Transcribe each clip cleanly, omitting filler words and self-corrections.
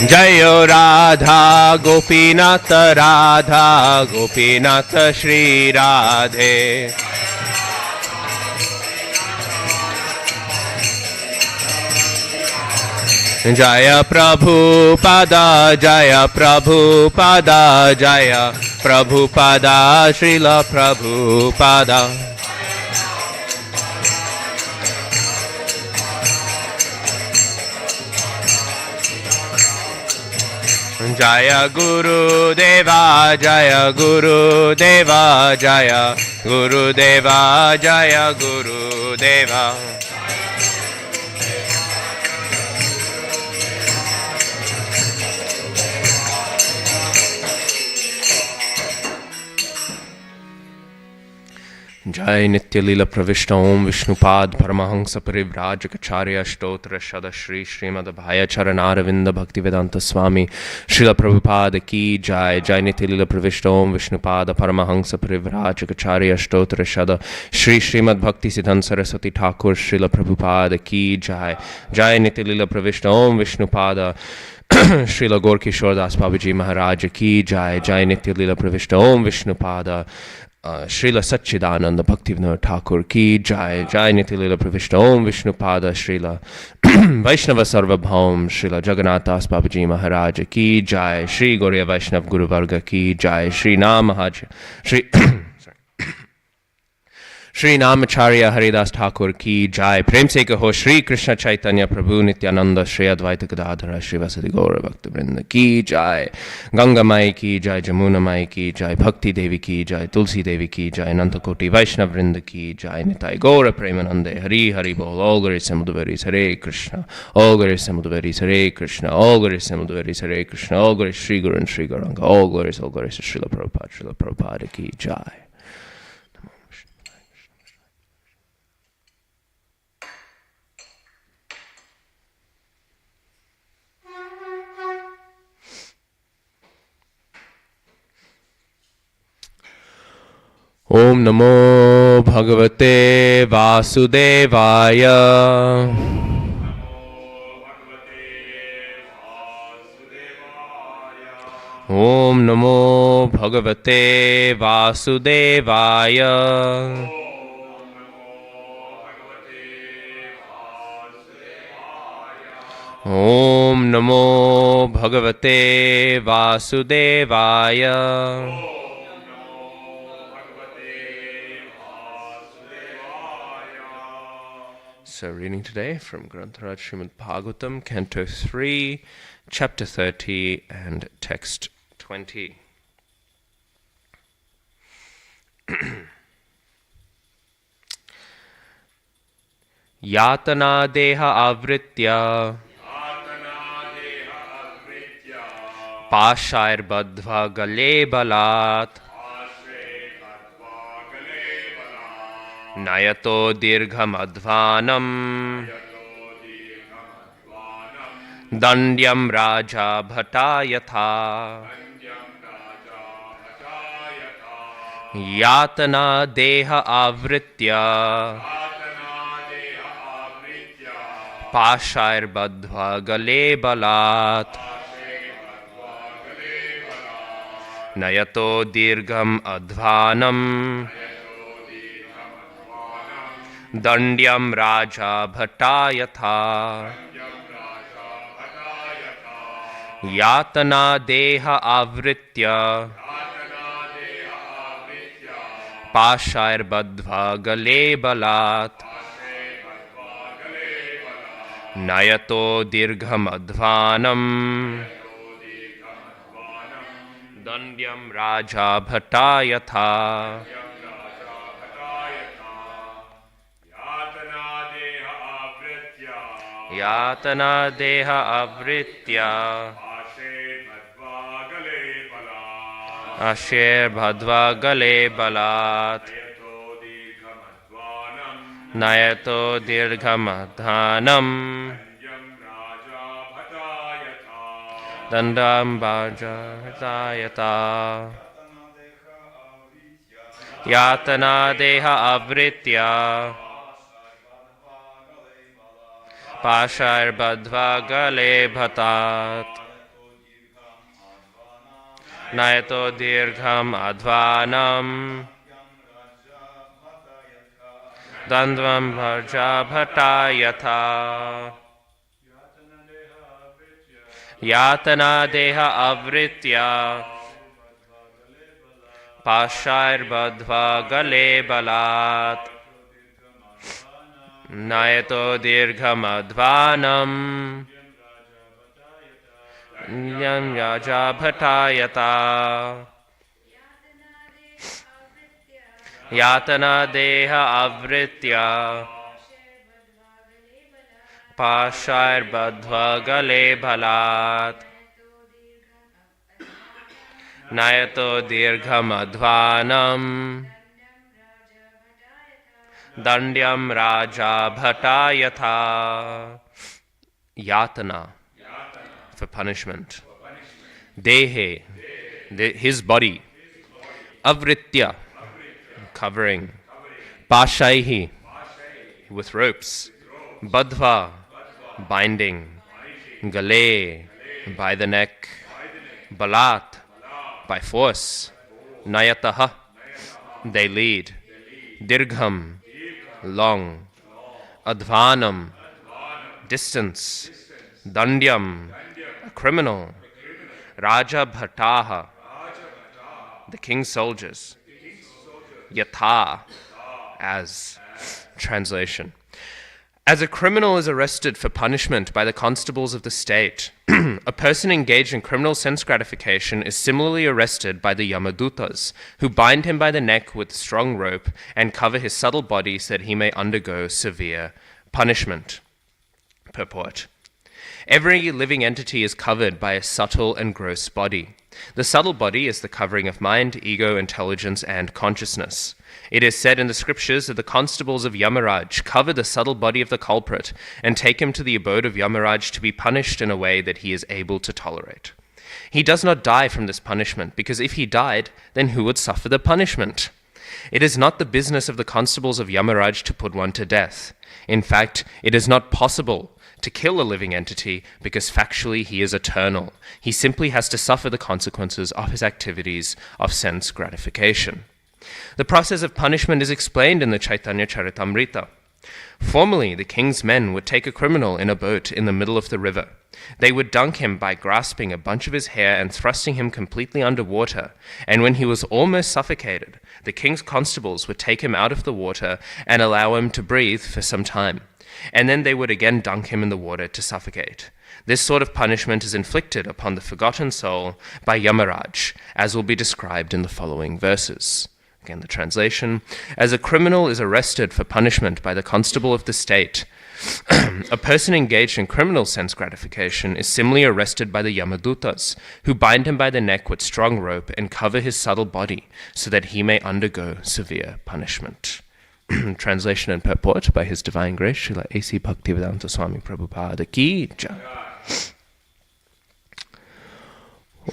जय राधा गोपीनाथ राधा गोपीनाथ श्री राधे। जय प्रभुपादा जय प्रभुपादा जय प्रभुपादा श्रील प्रभुपादा। जय गुरुदेवा जय गुरुदेवा जय गुरुदेवा जय गुरुदेवा। जय नित्य लीला प्रविष्ट ओम विष्णुपाद परमहंस परिव्राजकाचार्य स्तोत्र शद श्री श्रीमद् भाय चरणारविंद भक्ति वेदांत स्वामी श्रील प्रभुपाद की जय। जय नित्य लीला प्रविष्ट ओम विष्णुपाद परमहंस परिव्राजकाचार्य स्तोत्र शद श्री श्रीमद् भक्ति सिद्धांत सरस्वती ठाकुर श्रील प्रभुपाद की जय। जय नित्य लीला प्रविष्ट ओम विष्णुपाद श्रील गौर किशोरदास बाबू जी महाराज की जय। जय नित्य लीला प्रविष्ट ओम विष्णुपाद श्रील सच्चिदानंद भक्ति विनोद ठाकुर की जय। जय नित्य लीला प्रविष्ट ओम विष्णुपाद श्रील वैष्णव सर्वभौम श्रील जगन्नाथदास बाबू जी महाराज की जय। श्री गौरीय वैष्णव गुरुवर्ग की जय। श्री नाम हज श्री नामाचार्य हरिदास ठाकुर की जय। प्रेम से कहो श्री कृष्ण चैतन्य प्रभु नित्यानंद श्री अद्वैत गदाधर श्री वसुदेव गौर भक्त वृंद की जय। गंगा माई की जय, जमुना माई की जय, भक्ति देवी की जय, तुलसी देवी की जय, अनंत कोटि वैष्णव वृंद की जय। निताय गौर प्रेमानंदे हरि हरि बोल। All glories Samudvaris Hare Krishna, all glories Samudvaris Hare Krishna, all glories Samudvaris Hare Krishna, all glories Sri Guru and Sri Gauranga, all glories Srila Prabhupada ki jai. ओम नमो भगवते वासुदेवाय। ओम नमो भगवते वासुदेवाय। ओम नमो भगवते वासुदेवाय। So reading today from Grantharaj Srimad Bhagavatam, Canto 3, Chapter 30 and Text 20. Yatana deha avritya Pashair badhva gale balat Nayato dirgham advanam Dandyam raja bhatayatha Yatana deha avritya Pashair badhva gale balat Nayato dirgham advanam Dandyam raja bhatayatha Yatana deha avritya Pashair badhva gale balat Nayato dirgham advanam Dandyam raja bhatayatha Yatana deha avritya Asher bhadva gale balat Nayato dirgham adhanam Dandam bhaja hitayata Yatana deha avritya Pashair badhva gale bhatat Nayato dirgham advanam Dandvam bharja bhata yatha Yatana deha avritya Pashair badhva gale balat Nayato dirgham advanam Yam yaja bhatayata Yatana deha avritya Pashair badhva gale bhalat Nayato dirgham advanam Dandyam raja bhatayatha Yatana for punishment. Dehe, his body. Avritya, covering. Pashaihi, with ropes. Badhva, binding. Gale, by the neck. Balat, by force. Nayataha, they lead. Dirgham, long. Advanam, distance. Dandyam, a criminal. Raja Bhataha, the king's soldiers. Yatha, as. Translation. As a criminal is arrested for punishment by the constables of the state, a person engaged in criminal sense gratification is similarly arrested by the Yamadutas, who bind him by the neck with strong rope and cover his subtle body so that he may undergo severe punishment. Purport. Every living entity is covered by a subtle and gross body. The subtle body is the covering of mind, ego, intelligence, and consciousness. It is said in the scriptures that the constables of Yamaraj cover the subtle body of the culprit and take him to the abode of Yamaraj to be punished in a way that he is able to tolerate. He does not die from this punishment, because if he died, then who would suffer the punishment? It is not the business of the constables of Yamaraj to put one to death. In fact, it is not possible to kill a living entity because factually he is eternal. He simply has to suffer the consequences of his activities of sense gratification. The process of punishment is explained in the Chaitanya Charitamrita. Formerly, the king's men would take a criminal in a boat in the middle of the river. They would dunk him by grasping a bunch of his hair and thrusting him completely underwater, and when he was almost suffocated, the king's constables would take him out of the water and allow him to breathe for some time. And then they would again dunk him in the water to suffocate. This sort of punishment is inflicted upon the forgotten soul by Yamaraj, as will be described in the following verses. Again, the translation. As a criminal is arrested for punishment by the constable of the state, a person engaged in criminal sense gratification is similarly arrested by the Yamadutas, who bind him by the neck with strong rope and cover his subtle body so that he may undergo severe punishment. Translation and purport by His Divine Grace, Srila A.C. Bhaktivedanta Swami Prabhupada Ki Jai.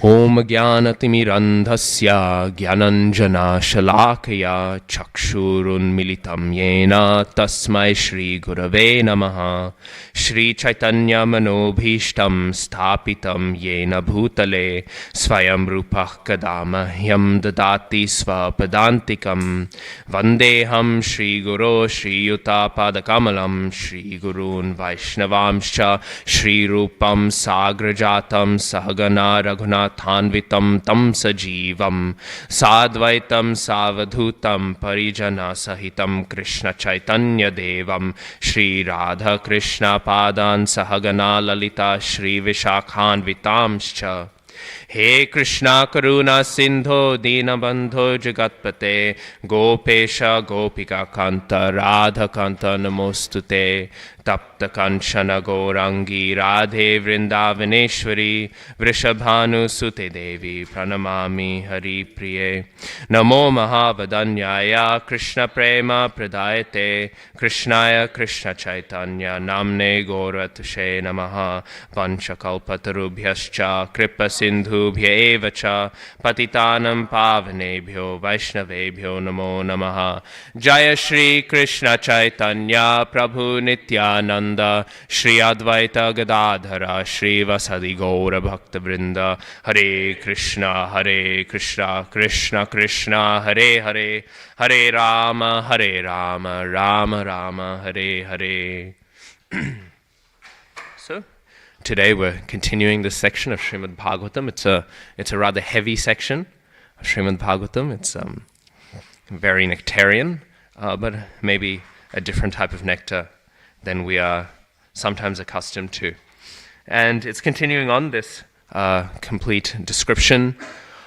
Om Jnanatimidandhasya Jnananjana Shalakaya Chakshurun Militam Yena Tasmai Shri Gurave Namaha Shri Chaitanya Manobhishtam Stapitam Yena Bhutale Swayam Rupah Kadama Hyam Dadati Svapadantikam Vandeham Shri Guru Shri Yuta Padakamalam Shri Gurun Vaishnavamscha Shri Rupam Sagrajatam Sahagana Raghunatha Thanvitam tam sajivam sadvaitam savadhutam parijana sahitam Krishna Chaitanya Devam Shri Radha Krishna Padan Sahagana Lalita Shri Vishakhanvitamscha He Krishna Karuna Sindho Dinabandho Jagatpate Gopesha Gopika Kanta Radha Kanta Namostute Tapta Kanchana Gourangi Radhe Vrindavaneshwari Vrishabhanu Sute Devi Pranamami Hari Priye Namo Mahavadanyaya Krishna Prema Pradayate Krishnaya Krishna Chaitanya Namne Gauratushe Namaha Vanchakalpatarubhyascha Kripa Sindhubhya Evacha Patitanam Pavanebhyo Vaishnavebhyo Namo Namaha Jaya Shri Krishna Chaitanya Prabhu Nitya Nityananda Shri Advaita Gadadhara Shri Vasadi Gaura Bhakta Vrinda Hare Krishna Krishna Krishna Hare Hare Hare Rama Rama Rama Hare Hare. So today we're continuing this section of Srimad Bhagavatam. It's a rather heavy section of Srimad Bhagavatam. It's very nectarian, but maybe a different type of nectar than we are sometimes accustomed to. And it's continuing on this complete description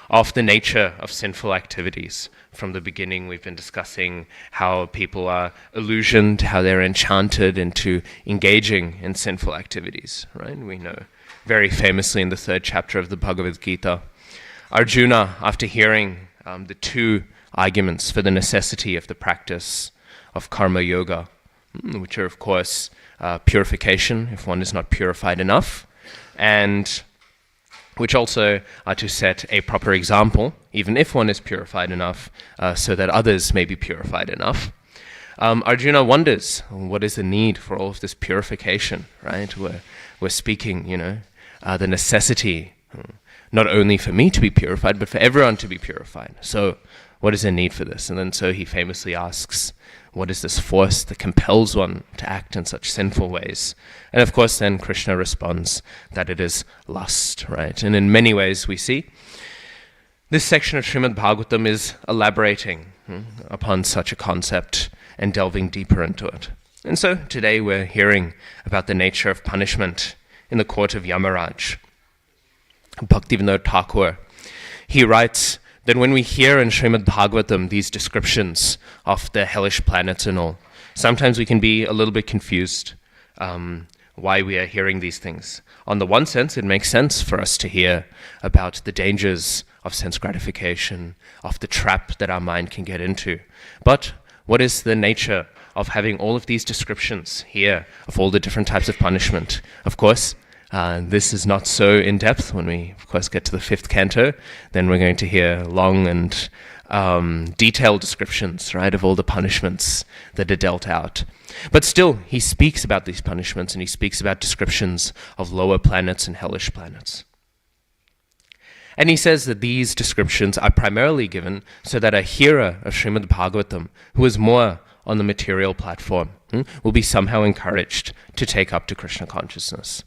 of the nature of sinful activities. From the beginning, we've been discussing how people are illusioned, how they're enchanted into engaging in sinful activities, right? We know very famously in the 3rd chapter of the Bhagavad Gita, Arjuna, after hearing the 2 arguments for the necessity of the practice of karma yoga, which are, of course, purification, if one is not purified enough, and which also are to set a proper example, even if one is purified enough, so that others may be purified enough. Arjuna wonders, what is the need for all of this purification, right? We're speaking, the necessity, not only for me to be purified, but for everyone to be purified. So what is the need for this? And then so he famously asks, what is this force that compels one to act in such sinful ways? And of course then Krishna responds that it is lust, right? And in many ways we see this section of Srimad Bhagavatam is elaborating upon such a concept and delving deeper into it. And so today we're hearing about the nature of punishment in the court of Yamaraj. Bhaktivinoda Thakur, he writes that when we hear in Srimad Bhagavatam these descriptions of the hellish planets and all, sometimes we can be a little bit confused why we are hearing these things. On the one sense, it makes sense for us to hear about the dangers of sense gratification, of the trap that our mind can get into. But what is the nature of having all of these descriptions here of all the different types of punishment? Of course, this is not so in-depth. When we, of course, get to the 5th canto, then we're going to hear long and detailed descriptions, right, of all the punishments that are dealt out. But still, he speaks about these punishments, and he speaks about descriptions of lower planets and hellish planets. And he says that these descriptions are primarily given so that a hearer of Srimad Bhagavatam, who is more on the material platform, will be somehow encouraged to take up to Krishna consciousness.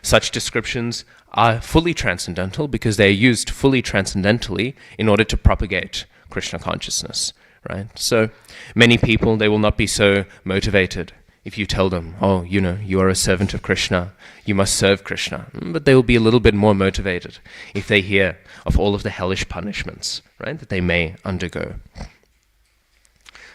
Such descriptions are fully transcendental because they are used fully transcendentally in order to propagate Krishna consciousness, right? So many people, they will not be so motivated if you tell them, you are a servant of Krishna, you must serve Krishna. But they will be a little bit more motivated if they hear of all of the hellish punishments, right, that they may undergo.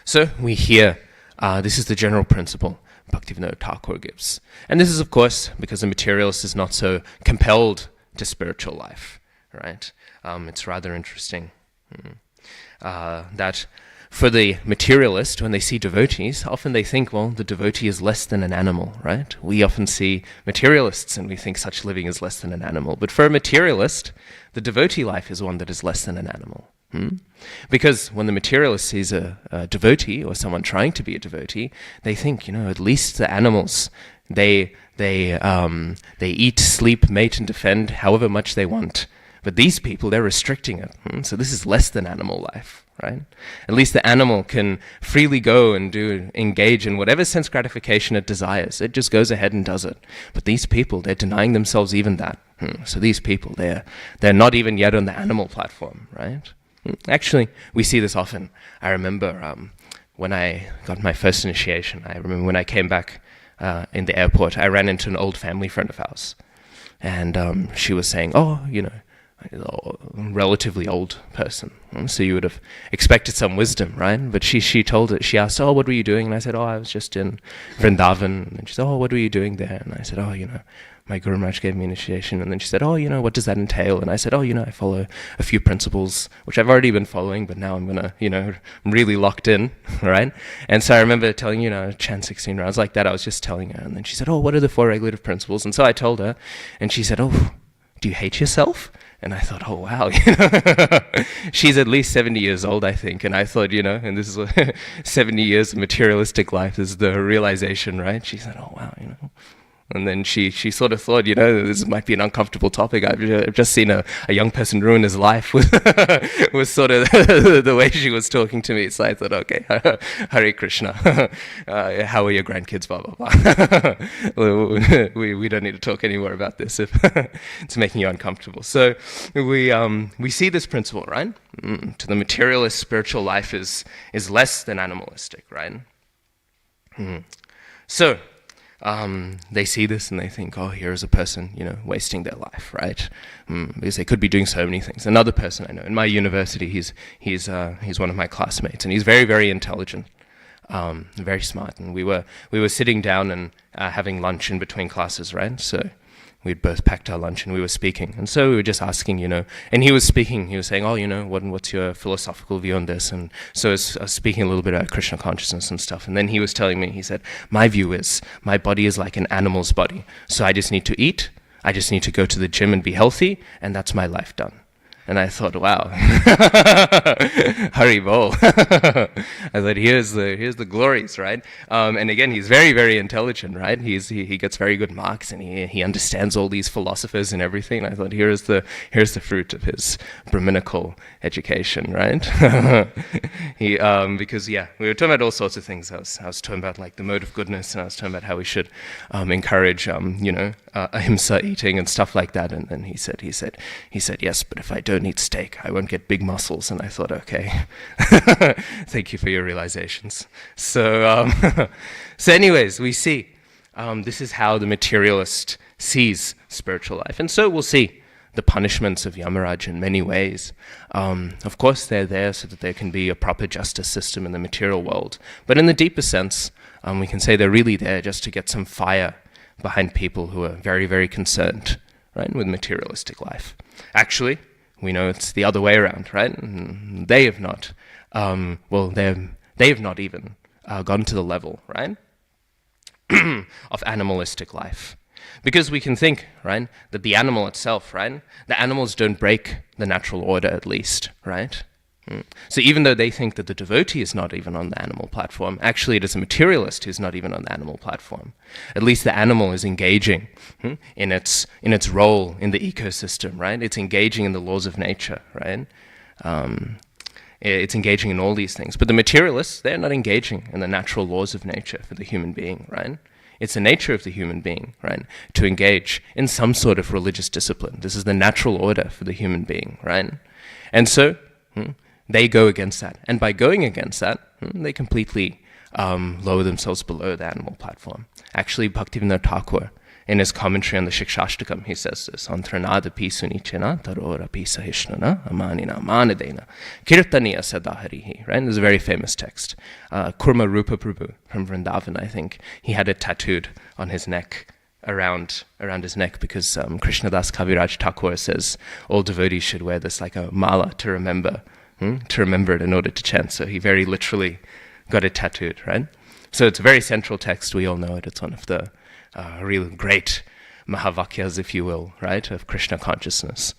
So we hear, this is the general principle Bhaktivinoda Thakur gives. And this is, of course, because the materialist is not so compelled to spiritual life, right? It's rather interesting that for the materialist, when they see devotees, often they think, well, the devotee is less than an animal, right? We often see materialists and we think such living is less than an animal. But for a materialist, the devotee life is one that is less than an animal. Because when the materialist sees a devotee or someone trying to be a devotee, they think, at least the animals, they eat, sleep, mate, and defend however much they want. But these people, they're restricting it. So this is less than animal life, right? At least the animal can freely go and engage in whatever sense gratification it desires. It just goes ahead and does it. But these people, they're denying themselves even that. So these people, they're not even yet on the animal platform, right? Actually, we see this often. I remember when I got my first initiation, I remember when I came back in the airport, I ran into an old family friend of ours. And she was saying, a relatively old person. So you would have expected some wisdom, right? But she asked, what were you doing? And I said, I was just in Vrindavan. And she said, what were you doing there? And I said, my Guru Maharaj gave me initiation. And then she said, what does that entail? And I said, I follow a few principles, which I've already been following, but now I'm going to, I'm really locked in, right? And so I remember telling, chant 16 rounds like that. I was just telling her. And then she said, what are the 4 regulative principles? And so I told her, and she said, do you hate yourself? And I thought, oh wow, she's at least 70 years old, I think. And I thought, and this is 70 years of materialistic life is the realization, right? She said, oh wow. And then she sort of thought, this might be an uncomfortable topic. I've just seen a young person ruin his life with was sort of the way she was talking to me. So I thought, okay, Hare Krishna. How are your grandkids? Blah, blah, blah. we don't need to talk anymore about this if it's making you uncomfortable. So we see this principle, right? To the materialist, spiritual life is less than animalistic, right? So they see this and they think, oh, here's a person, wasting their life, right? Because they could be doing so many things. Another person I know in my university, he's one of my classmates, and he's very, very intelligent, very smart. And we were sitting down and having lunch in between classes, right? So we'd both packed our lunch and we were speaking. And so we were just asking, and he was speaking, he was saying, oh, what's your philosophical view on this? And so I was speaking a little bit about Krishna consciousness and stuff. And then he was telling me, he said, my view is, my body is like an animal's body. So I just need to eat, I just need to go to the gym and be healthy, and that's my life done. And I thought, wow, Hari Bol. I thought, here's the glories, right? And again, he's very, very intelligent, right? He gets very good marks, and he understands all these philosophers and everything. And I thought, here's the fruit of his Brahminical education, right? Because we were talking about all sorts of things. I was talking about like the mode of goodness, and I was talking about how we should encourage, ahimsa eating and stuff like that. And then he said, yes, but if I don't eat steak, I won't get big muscles. And I thought, okay, thank you for your realizations. So, so anyways, we see this is how the materialist sees spiritual life. And so we'll see the punishments of Yamaraj in many ways. Of course, they're there so that there can be a proper justice system in the material world. But in the deeper sense, we can say they're really there just to get some fire behind people who are very, very concerned, right, with materialistic life. Actually, we know it's the other way around, right? They have not, they have not even gone to the level, right, of animalistic life. Because we can think, right, that the animal itself, right, the animals don't break the natural order at least, right? So even though they think that the devotee is not even on the animal platform, actually it is a materialist who's not even on the animal platform. At least the animal is engaging in its role in the ecosystem, right? It's engaging in the laws of nature, right? It's engaging in all these things. But the materialists, they're not engaging in the natural laws of nature for the human being, right? It's the nature of the human being, right, to engage in some sort of religious discipline. This is the natural order for the human being, right? And so they go against that. And by going against that, they completely lower themselves below the animal platform. Actually, Bhaktivinoda Thakur, in his commentary on the Shikshashtakam, he says this, Antranada pi sunichena, tarora pi sahishnana, amanina manadena, kirtaniya sadaharihi, right? This is a very famous text. Kurma Rupa Prabhu from Vrindavan, I think, he had it tattooed on his neck, around his neck, because Krishnadas Kaviraj Thakur says all devotees should wear this like a mala to remember it in order to chant. So he very literally got it tattooed, right? So it's a very central text. We all know it. It's one of the real great Mahavakyas, if you will, right, of Krishna consciousness.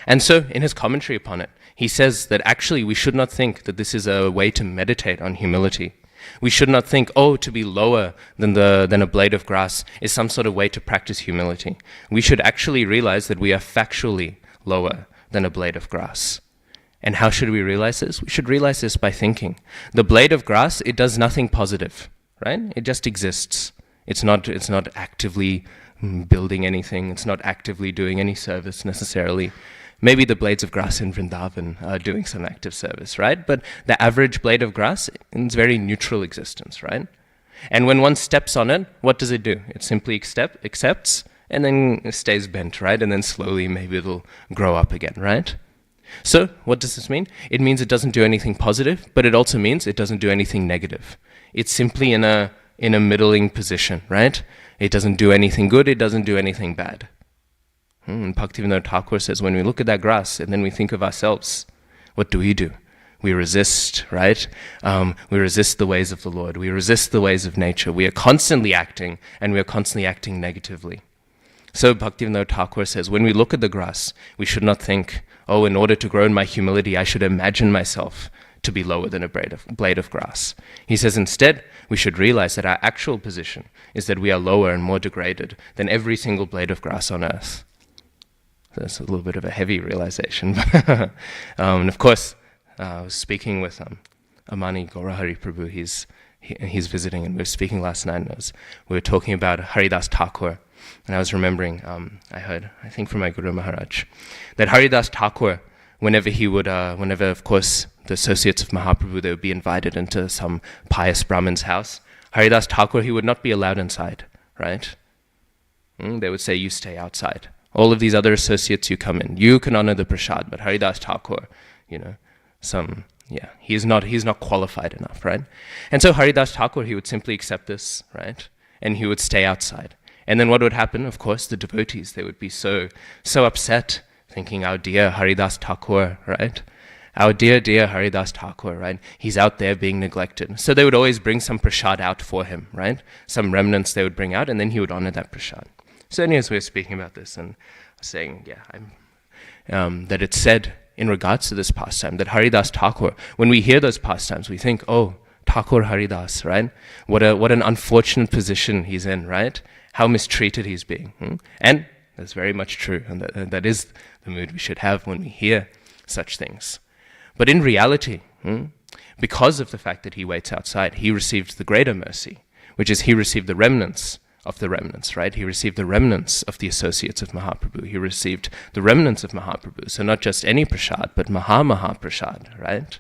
And so in his commentary upon it, he says that actually we should not think that this is a way to meditate on humility. We should not think, to be lower than a blade of grass is some sort of way to practice humility. We should actually realize that we are factually lower than a blade of grass. And how should we realize this? We should realize this by thinking. The blade of grass, it does nothing positive, right? It just exists. It's not actively building anything. It's not actively doing any service necessarily. Maybe the blades of grass in Vrindavan are doing some active service, right? But the average blade of grass, it's very neutral existence, right? And when one steps on it, what does it do? It simply accepts and then it stays bent, right? And then slowly maybe it'll grow up again, right? So what does this mean? It means it doesn't do anything positive, but it also means it doesn't do anything negative. It's simply in a middling position, right? It doesn't do anything good, it doesn't do anything bad. And Bhaktivinoda Thakur says, when we look at that grass and then we think of ourselves, what do? We resist, right? We resist the ways of the Lord. We resist the ways of nature. We are constantly acting, and we are constantly acting negatively. So Bhaktivinoda Thakur says, when we look at the grass, we should not think, oh, in order to grow in my humility, I should imagine myself to be lower than a blade of grass. He says instead, we should realize that our actual position is that we are lower and more degraded than every single blade of grass on earth. So that's a little bit of a heavy realization. And of course, I was speaking with Amani Gaurahari Prabhu. He's visiting, and we were speaking last night. And we were talking about Haridas Thakur, and I was remembering, I heard, I think from my Guru Maharaj, that Haridas Thakur, whenever of course, the associates of Mahaprabhu, they would be invited into some pious Brahmin's house, Haridas Thakur, he would not be allowed inside, right? They would say, you stay outside. All of these other associates, you come in. You can honor the prasad, but Haridas Thakur, he's not qualified enough, right? And so Haridas Thakur, he would simply accept this, right? And he would stay outside. And then what would happen? Of course, the devotees, they would be so upset, thinking, our dear Haridas Thakur, right? Our dear Haridas Thakur, right? He's out there being neglected. So they would always bring some prasad out for him, right? Some remnants they would bring out, and then he would honor that prasad. So anyways, we were speaking about this, and saying, that it's said in regards to this pastime, that Haridas Thakur, when we hear those pastimes, we think, oh, Thakur Haridas, right? What an unfortunate position he's in, right? How mistreated he's being. And that's very much true, and that is the mood we should have when we hear such things. But in reality, because of the fact that he waits outside, he received the greater mercy, which is he received the remnants of the remnants, right? He received the remnants of the associates of Mahaprabhu. He received the remnants of Mahaprabhu. So not just any prasad, but Maha Prasad, right?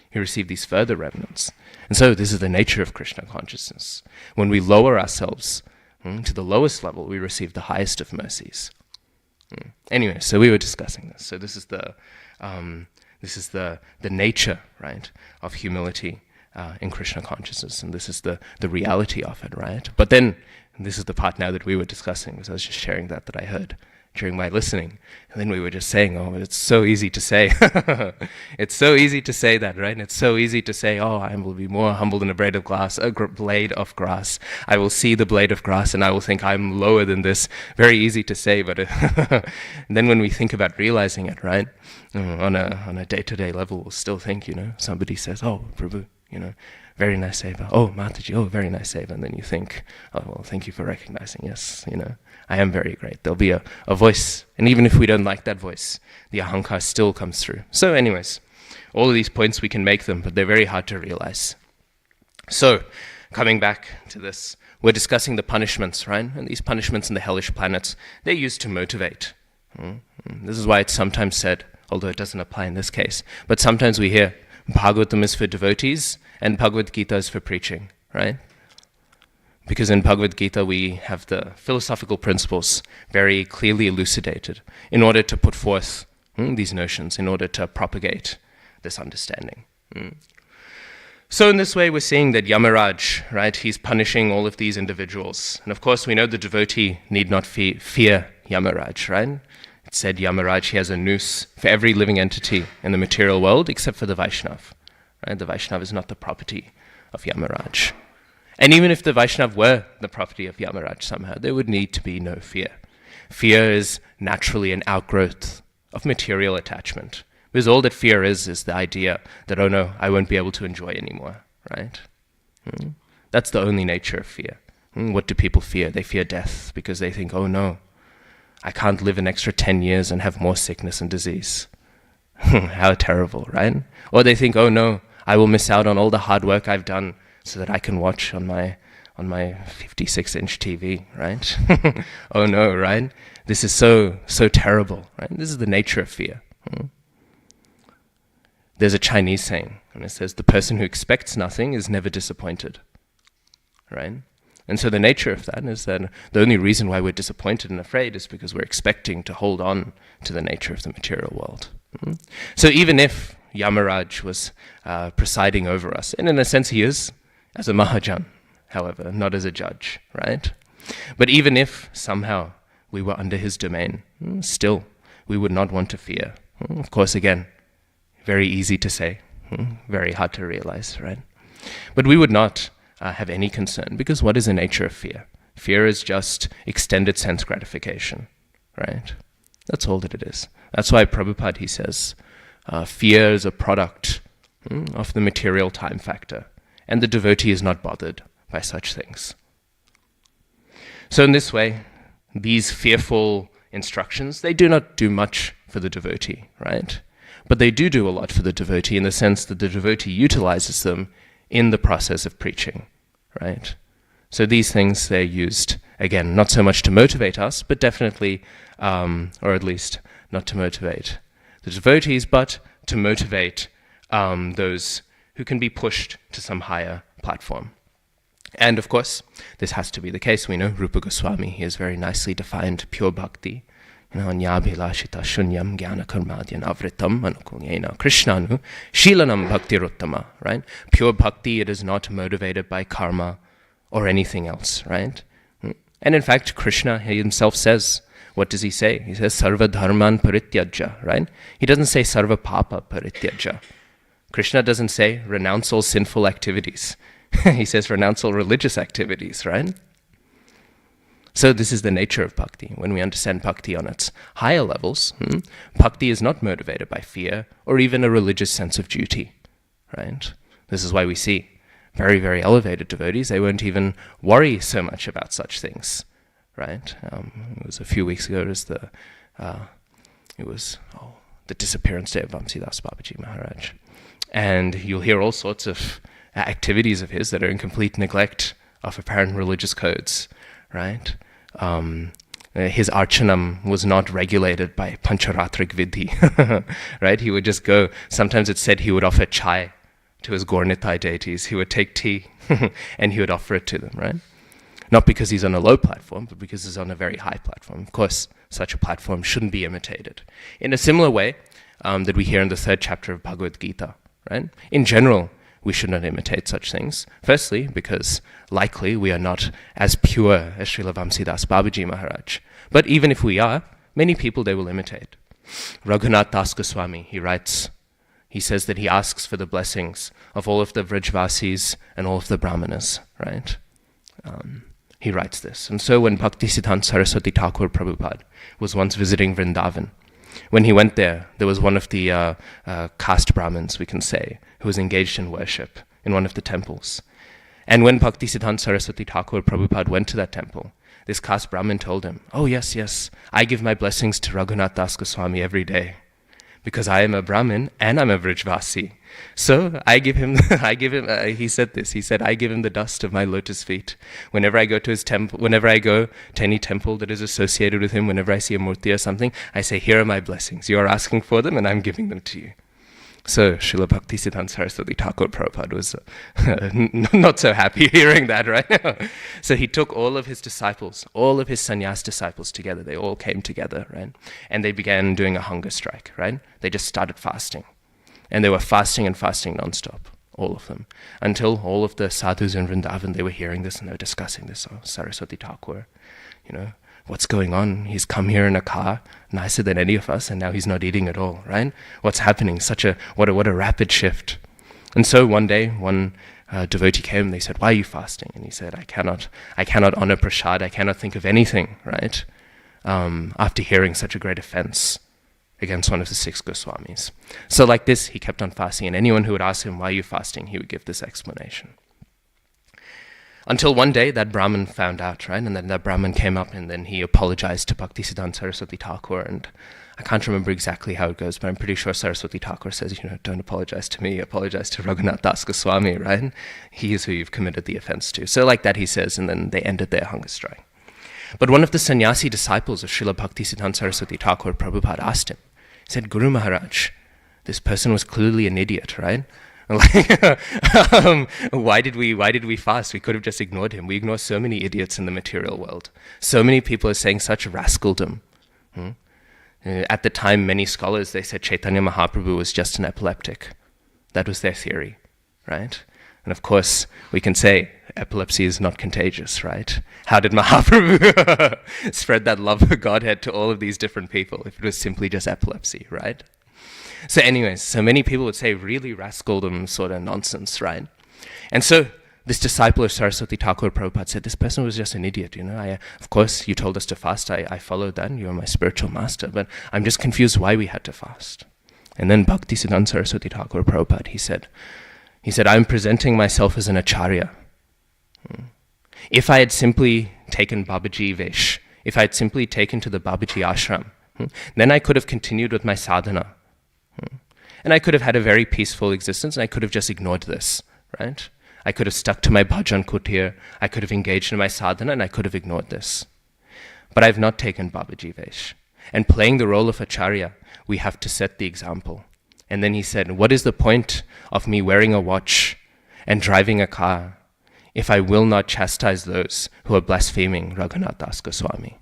He received these further remnants. And so this is the nature of Krishna consciousness. When we lower ourselves to the lowest level, we receive the highest of mercies. Anyway, so we were discussing this. So this is the nature, right, of humility in Krishna consciousness, and this is the reality of it, right? But then, this is the part now that we were discussing, because I was just sharing that I heard during my listening, and then we were just saying, oh, it's so easy to say. It's so easy to say that, right? And it's so easy to say, oh, I will be more humble than a blade of grass. I will see the blade of grass, and I will think I'm lower than this. Very easy to say, but and then when we think about realizing it, right, on a day-to-day level, we'll still think, somebody says, oh, Prabhu, very nice seva. Oh, Mataji, oh, very nice seva. And then you think, oh, well, thank you for recognizing. Yes, I am very great. There'll be a voice. And even if we don't like that voice, the ahankar still comes through. So anyways, all of these points, we can make them, but they're very hard to realize. So, coming back to this, we're discussing the punishments, right? And these punishments in the hellish planets, they're used to motivate. This is why it's sometimes said, although it doesn't apply in this case, but sometimes we hear, Bhagavatam is for devotees, and Bhagavad Gita is for preaching, right? Because in Bhagavad Gita we have the philosophical principles very clearly elucidated in order to put forth these notions, in order to propagate this understanding. So in this way we're seeing that Yamaraj, right, he's punishing all of these individuals. And of course we know the devotee need not fear Yamaraj, right? It said Yamaraj, he has a noose for every living entity in the material world except for the Vaishnav. Right? The Vaishnav is not the property of Yamaraj. And even if the Vaishnav were the property of Yamaraj somehow, there would need to be no fear. Fear is naturally an outgrowth of material attachment. Because all that fear is the idea that, oh no, I won't be able to enjoy anymore, right? That's the only nature of fear. What do people fear? They fear death because they think, oh no, I can't live an extra 10 years and have more sickness and disease. How terrible, right? Or they think, oh no, I will miss out on all the hard work I've done so that I can watch on my 56-inch TV, right? Oh no, right? This is so terrible, right? This is the nature of fear. There's a Chinese saying, and it says, the person who expects nothing is never disappointed, right? And so the nature of that is that the only reason why we're disappointed and afraid is because we're expecting to hold on to the nature of the material world. So even if Yamaraj was presiding over us, and in a sense he is, as a Mahajan, however, not as a judge, right? But even if somehow we were under his domain, still we would not want to fear. Of course, again, very easy to say, very hard to realize, right? But we would not have any concern, because what is the nature of fear? Fear is just extended sense gratification, right? That's all that it is. That's why Prabhupada, he says, fear is a product of the material time factor, and the devotee is not bothered by such things. So in this way, these fearful instructions, they do not do much for the devotee, right? But they do a lot for the devotee in the sense that the devotee utilizes them in the process of preaching, right? So these things, they're used, again, not so much to motivate us, but definitely, or at least not to motivate the devotees, but to motivate those who can be pushed to some higher platform. And of course, this has to be the case. We know Rupa Goswami, he has very nicely defined pure bhakti. Anyabhilashita shunyam jnana karmadyan avritam anukulyena krishnanu shilanam bhaktiruttama, right? Pure bhakti, it is not motivated by karma or anything else, right? And in fact, Krishna, he himself says, what does he say? He says, sarva dharman parityajya, right? He doesn't say sarva papa parityajya. Krishna doesn't say renounce all sinful activities. He says renounce all religious activities, right? So this is the nature of bhakti. When we understand bhakti on its higher levels, bhakti is not motivated by fear or even a religious sense of duty, right? This is why we see very, very elevated devotees, they won't even worry so much about such things, right? It was a few weeks ago, it was the disappearance day of Vamsidas Babaji Maharaj. And you'll hear all sorts of activities of his that are in complete neglect of apparent religious codes, right? His archanam was not regulated by pancharatrik vidhi, right? He would just go, sometimes it's said he would offer chai to his Gaur-Nitai deities. He would take tea and he would offer it to them, right? Not because he's on a low platform, but because he's on a very high platform. Of course, such a platform shouldn't be imitated. In a similar way that we hear in the 3rd chapter of Bhagavad Gita, right? In general, we should not imitate such things. Firstly, because likely we are not as pure as Srila Vamsidas Babaji Maharaj. But even if we are, many people they will imitate. Raghunath Das Goswami, he writes, he says that he asks for the blessings of all of the Vrajvasis and all of the Brahmanas, right? He writes this. And so when Bhaktisiddhanta Saraswati Thakur Prabhupada was once visiting Vrindavan, when he went there, there was one of the caste Brahmins, we can say, who was engaged in worship in one of the temples. And when Bhaktisiddhanta Saraswati Thakur Prabhupada went to that temple, this caste Brahmin told him, oh yes, I give my blessings to Raghunath Das Goswami every day, because I am a Brahmin and I'm a Vrajvasi. So I give him, he said this, he said, I give him the dust of my lotus feet. Whenever I go to his temple, whenever I go to any temple that is associated with him, whenever I see a murti or something, I say, here are my blessings. You are asking for them and I'm giving them to you. So Srila Bhaktisiddhanta Saraswati Thakur Prabhupada was not so happy hearing that, right? So he took all of his disciples, all of his sannyas disciples together. They all came together, right? And they began doing a hunger strike, right? They just started fasting. And they were fasting non-stop, all of them. Until all of the sadhus in Vrindavan, they were hearing this and they were discussing this. Oh, Saraswati Thakur, what's going on? He's come here in a car, nicer than any of us, and now he's not eating at all, right? What's happening? What a rapid shift. And so one day, one devotee came and they said, why are you fasting? And he said, I cannot honor prasad, I cannot think of anything, right? After hearing such a great offense against one of the 6 Goswamis. So like this, he kept on fasting, and anyone who would ask him, why are you fasting? He would give this explanation. Until one day, that Brahmin found out, right? And then that Brahmin came up and then he apologized to Bhaktisiddhanta Saraswati Thakur. And I can't remember exactly how it goes, but I'm pretty sure Saraswati Thakur says, don't apologize to me, apologize to Raghunath Das Goswami, right? He is who you've committed the offense to. So like that he says, and then they ended their hunger strike. But one of the sannyasi disciples of Srila Bhaktisiddhanta Saraswati Thakur Prabhupada asked him, he said, Guru Maharaj, this person was clearly an idiot, right? Why did we fast? We could have just ignored him. We ignore so many idiots in the material world. So many people are saying such rascaldom. At the time, many scholars, they said Chaitanya Mahaprabhu was just an epileptic. That was their theory, right? And of course, we can say epilepsy is not contagious, right? How did Mahaprabhu spread that love of Godhead to all of these different people if it was simply just epilepsy, right? So anyways, so many people would say really rascaldom sort of nonsense, right? And so this disciple of Saraswati Thakur Prabhupada said, this person was just an idiot, of course, you told us to fast. I followed that. You're my spiritual master. But I'm just confused why we had to fast. And then Bhaktisiddhanta Saraswati Thakur Prabhupada, he said, I'm presenting myself as an acharya. If I had simply taken Babaji Vesh, if I had simply taken to the Babaji ashram, then I could have continued with my sadhana. And I could have had a very peaceful existence, and I could have just ignored this, right? I could have stuck to my bhajan kutir, I could have engaged in my sadhana, and I could have ignored this. But I've not taken Babaji Vesh. And playing the role of acharya, we have to set the example. And then he said, what is the point of me wearing a watch and driving a car if I will not chastise those who are blaspheming Raghunath Das Goswami?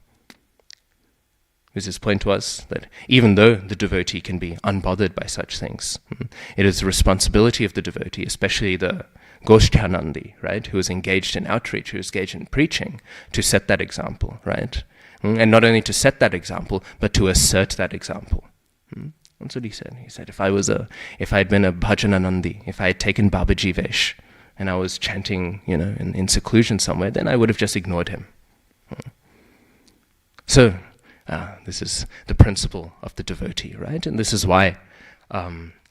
Because his point was that even though the devotee can be unbothered by such things, it is the responsibility of the devotee, especially the Goshthanandi, right, who is engaged in outreach, who is engaged in preaching, to set that example, right? And not only to set that example, but to assert that example. That's what he said. He said, if I had been a bhajananandi, if I had taken Babaji Vesh, and I was chanting, in seclusion somewhere, then I would have just ignored him. So, this is the principle of the devotee, right? And this is why,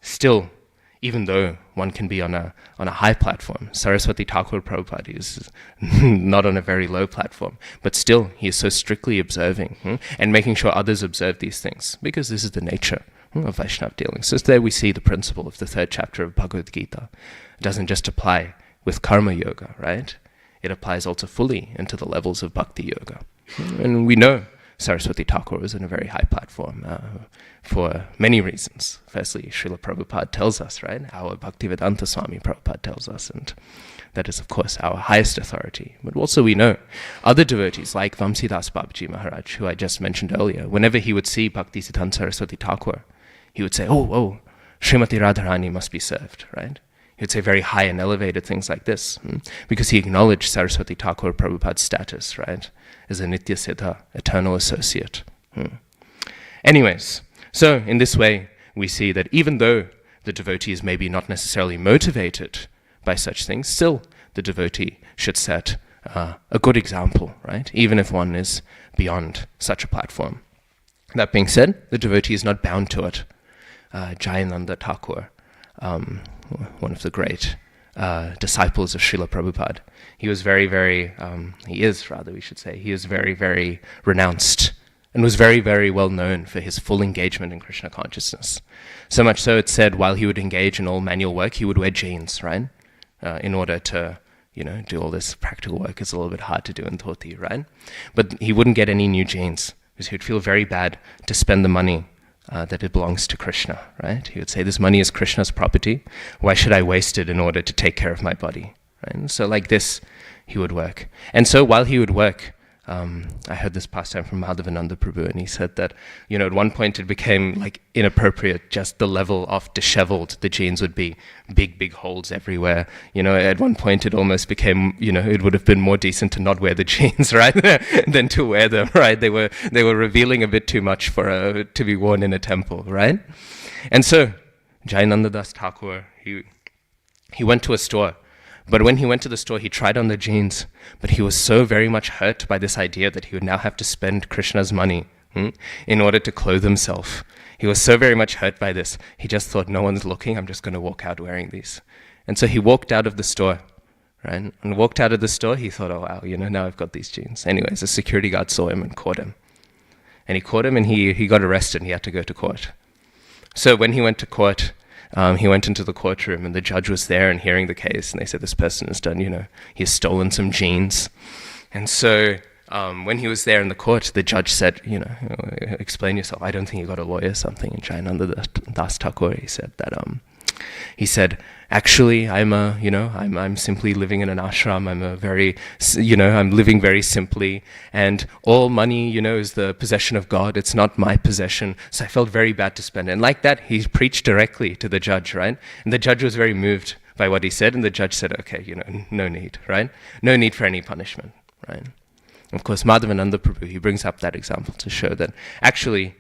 still, even though one can be on a high platform, Saraswati Thakur Prabhupada is not on a very low platform, but still he is so strictly observing and making sure others observe these things, because this is the nature of Vaishnava dealings. So there we see the principle of the 3rd chapter of Bhagavad Gita. It doesn't just apply with karma yoga, right? It applies also fully into the levels of bhakti yoga. And we know Saraswati Thakur was on a very high platform for many reasons. Firstly, Srila Prabhupada tells us, right? Our Bhaktivedanta Swami Prabhupada tells us, and that is, of course, our highest authority. But also we know other devotees like Vamsidas Babaji Maharaj, who I just mentioned earlier. Whenever he would see Bhaktisiddhanta Saraswati Thakur, he would say, oh, Srimati Radharani must be served, right? He would say very high and elevated things like this, because he acknowledged Saraswati Thakur Prabhupada's status, right, as a Nitya Siddha, eternal associate. Anyways, so in this way, we see that even though the devotee is maybe not necessarily motivated by such things, still the devotee should set a good example, right, even if one is beyond such a platform. That being said, the devotee is not bound to it. Jayananda Thakur, one of the great disciples of Srila Prabhupada, he is very, very renounced and was very, very well known for his full engagement in Krishna consciousness. So much so, it's said, while he would engage in all manual work, he would wear jeans, right? In order to, do all this practical work. It's a little bit hard to do in dhoti, right? But he wouldn't get any new jeans, because he would feel very bad to spend the money that it belongs to Krishna, right? He would say, this money is Krishna's property. Why should I waste it in order to take care of my body? Right? And so like this, he would work. And so while he would work, I heard this pastime from Madhavananda Prabhu, and he said that, at one point it became like inappropriate, just the level of disheveled the jeans would be, big holes everywhere. At one point it almost became, it would have been more decent to not wear the jeans, right, than to wear them, right? They were revealing a bit too much for to be worn in a temple, right? And so Jayananda Das Thakur, he went to a store. But when he went to the store, he tried on the jeans, but he was so very much hurt by this idea that he would now have to spend Krishna's money in order to clothe himself. He was so very much hurt by this, he just thought, no one's looking, I'm just going to walk out wearing these. And so he walked out of the store, right? And walked out of the store, he thought, oh wow, now I've got these jeans. Anyways, a security guard saw him and caught him. And he caught him and he got arrested and he had to go to court. So when he went to court, he went into the courtroom and the judge was there and hearing the case, and they said, this person has done, he has stolen some jeans. And so when he was there in the court, the judge said, explain yourself. I don't think you got a lawyer or something. And Jayananda Das Thakur, he said, actually, I'm simply living in an ashram. I'm living very simply, and all money, is the possession of God. It's not my possession. So I felt very bad to spend it. And like that, he preached directly to the judge, right? And the judge was very moved by what he said, and the judge said, okay, no need, right? No need for any punishment, right? Of course, Madhavananda Prabhu, he brings up that example to show that actually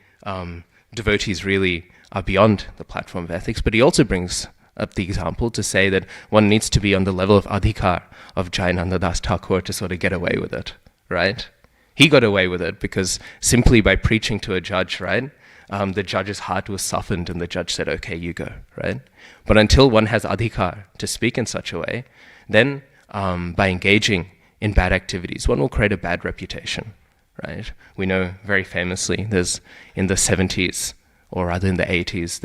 devotees really are beyond the platform of ethics, but he also brings the example to say that one needs to be on the level of adhikar of Jayananda Das Thakur to sort of get away with it, right? He got away with it because simply by preaching to a judge, right, the judge's heart was softened and the judge said, okay, you go, right? But until one has adhikar to speak in such a way, then by engaging in bad activities, one will create a bad reputation, right? We know very famously, there's in the 70s, or rather in the 80s,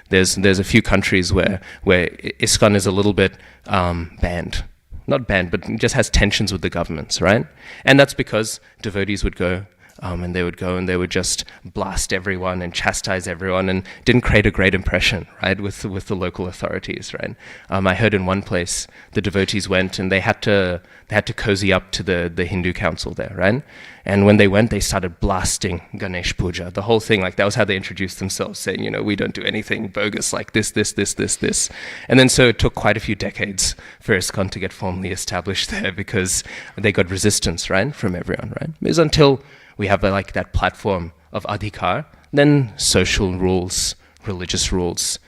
there's a few countries where ISKCON is a little bit banned. Not banned, but just has tensions with the governments, right? And that's because devotees would go and they would just blast everyone and chastise everyone and didn't create a great impression, right, with the local authorities, right? I heard in one place the devotees went and they had to cozy up to the Hindu council there, right? And when they went, they started blasting Ganesh Puja, the whole thing. Like that was how they introduced themselves, saying, you know, we don't do anything bogus like this. And then so it took quite a few decades for ISKCON to get formally established there because they got resistance, right, from everyone, right? It was until we have like that platform of adhikar, then social rules, religious rules,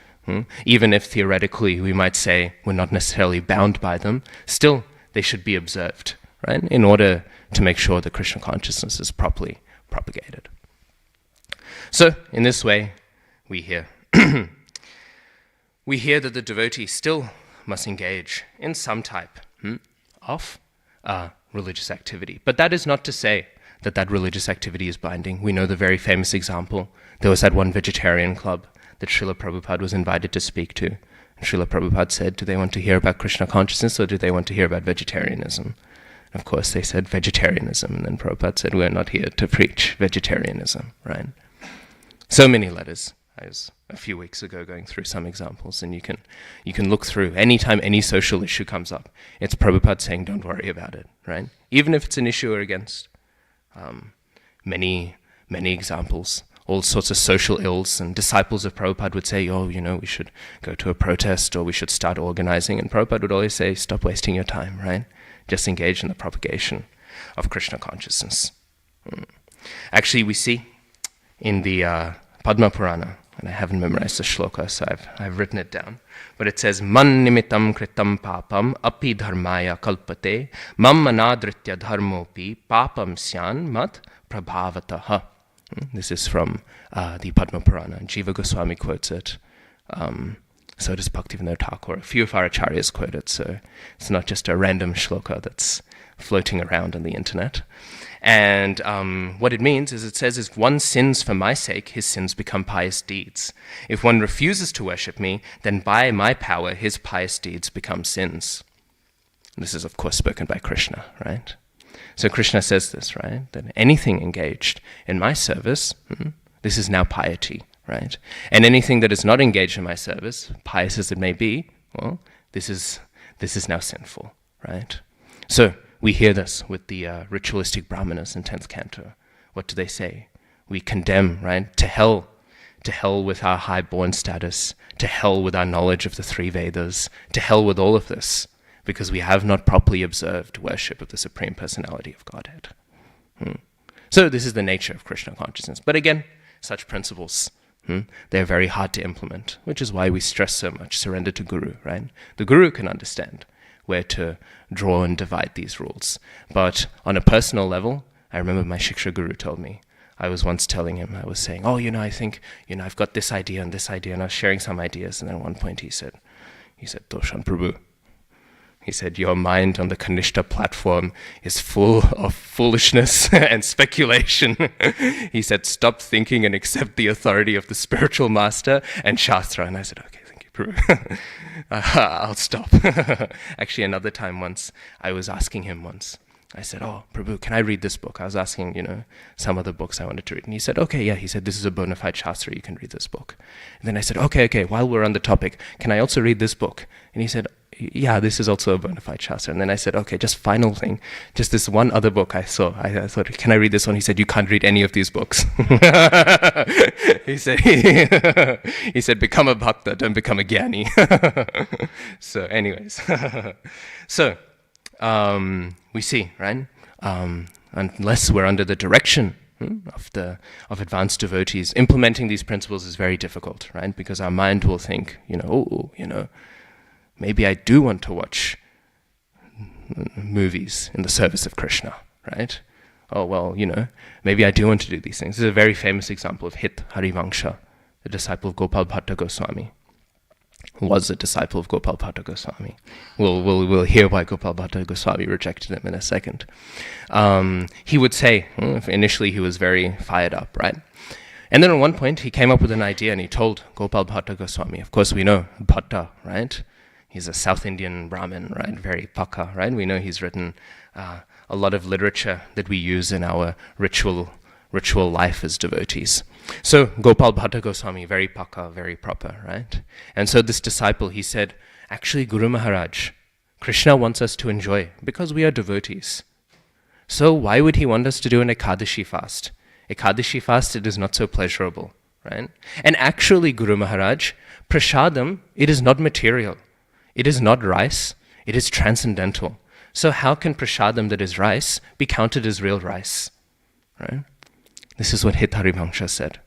even if theoretically we might say we're not necessarily bound by them, still they should be observed, right, in order to make sure that Krishna consciousness is properly propagated. So in this way, we hear that the devotee still must engage in some type of religious activity. But that is not to say that religious activity is binding. We know the very famous example. There was that one vegetarian club that Srila Prabhupada was invited to speak to. And Srila Prabhupada said, do they want to hear about Krishna consciousness or do they want to hear about vegetarianism? And of course, they said vegetarianism. And then Prabhupada said, we're not here to preach vegetarianism, right? So many letters. I was a few weeks ago going through some examples, and you can look through. Anytime any social issue comes up, it's Prabhupada saying, don't worry about it, right? Even if it's an issue or against. Many examples, all sorts of social ills, and disciples of Prabhupada would say, oh, you know, we should go to a protest or we should start organizing. And Prabhupada would always say, stop wasting your time, right? Just engage in the propagation of Krishna consciousness. Actually, we see in the Padma Purana, and I haven't memorized the shloka, so I've written it down, but it says, man nimitam kritam papam api dharmaya kalpate mam manadritya dharmopi papam syan mat prabhavataha. This is from the Padma Purana. Jiva Goswami quotes it. So does Bhaktivinoda Thakur. A few of our acharyas quote it, so it's not just a random shloka that's floating around on the internet. And what it means is, it says, if one sins for my sake, his sins become pious deeds. If one refuses to worship me, then by my power, his pious deeds become sins. This is, of course, spoken by Krishna, right? So Krishna says this, right? That anything engaged in my service, this is now piety, right? And anything that is not engaged in my service, pious as it may be, well, this is now sinful, right? So we hear this with the ritualistic brahmanas in 10th canto. What do they say? We condemn, right, to hell with our high-born status, to hell with our knowledge of the three Vedas, to hell with all of this, because we have not properly observed worship of the Supreme Personality of Godhead. So this is the nature of Krishna consciousness. But again, such principles, they're very hard to implement, which is why we stress so much surrender to Guru, right? The Guru can understand where to draw and divide these rules. But on a personal level, I remember my Shiksha Guru told me, I was once telling him, I was saying, I think, I've got this idea, and I was sharing some ideas, and then at one point he said, Toshan Prabhu, he said, your mind on the Kanishta platform is full of foolishness and speculation. He said, stop thinking and accept the authority of the spiritual master and Shastra. And I said, okay, thank you, Prabhu. I'll stop. Actually, another time once, I was asking him once, I said, oh, Prabhu, can I read this book? I was asking, some other books I wanted to read. And he said, okay, yeah. He said, this is a bona fide Shastra, you can read this book. And then I said, okay, while we're on the topic, can I also read this book? And he said, yeah, this is also a bona fide Shastra. And then I said, okay, just final thing, just this one other book I saw. I thought, can I read this one? He said, you can't read any of these books. he said, become a bhakta, don't become a jnani. So anyways, we see, right? Unless we're under the direction of advanced devotees. Implementing these principles is very difficult, right? Because our mind will think, maybe I do want to watch movies in the service of Krishna, right? Oh, well, maybe I do want to do these things. This is a very famous example of Hit Harivangsha, the disciple of Gopal Bhatta Goswami. Was a disciple of Gopal Bhatta Goswami. We'll hear why Gopal Bhatta Goswami rejected him in a second. He would say, initially he was very fired up, right? And then at one point he came up with an idea and he told Gopal Bhatta Goswami, of course we know Bhatta, right? He's a South Indian Brahmin, right? Very paka, right? We know he's written a lot of literature that we use in our ritual life as devotees. So Gopal Bhatta Goswami, very paka, very proper, right? And so this disciple, he said, actually Guru Maharaj, Krishna wants us to enjoy because we are devotees. So why would he want us to do an Ekadashi fast? Ekadashi fast, it is not so pleasurable, right? And actually Guru Maharaj, prasadam, it is not material. It is not rice, it is transcendental. So how can prasadam that is rice be counted as real rice, right? This is what Hit Harivangsha said.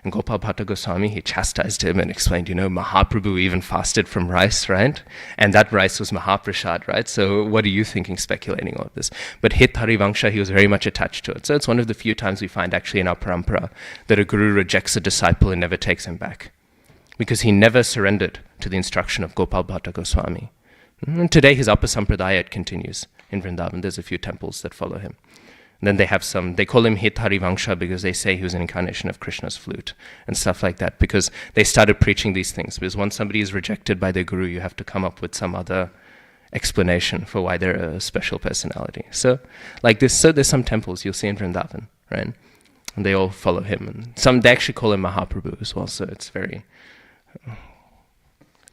And Gopal Bhatta Goswami, he chastised him and explained, Mahaprabhu even fasted from rice, right? And that rice was Mahaprasad, right? So what are you thinking, speculating all of this? But Hit Harivangsha, he was very much attached to it. So it's one of the few times we find actually in our parampara that a guru rejects a disciple and never takes him back. Because he never surrendered to the instruction of Gopal Bhatta Goswami. And today his Upper Sampradaya continues in Vrindavan. There's a few temples that follow him. And then they call him Hit Harivangsha because they say he was an incarnation of Krishna's flute and stuff like that, because they started preaching these things. Because once somebody is rejected by their guru, you have to come up with some other explanation for why they're a special personality. So like this, so there's some temples you'll see in Vrindavan, right? And they all follow him. And they actually call him Mahaprabhu as well, so it's very...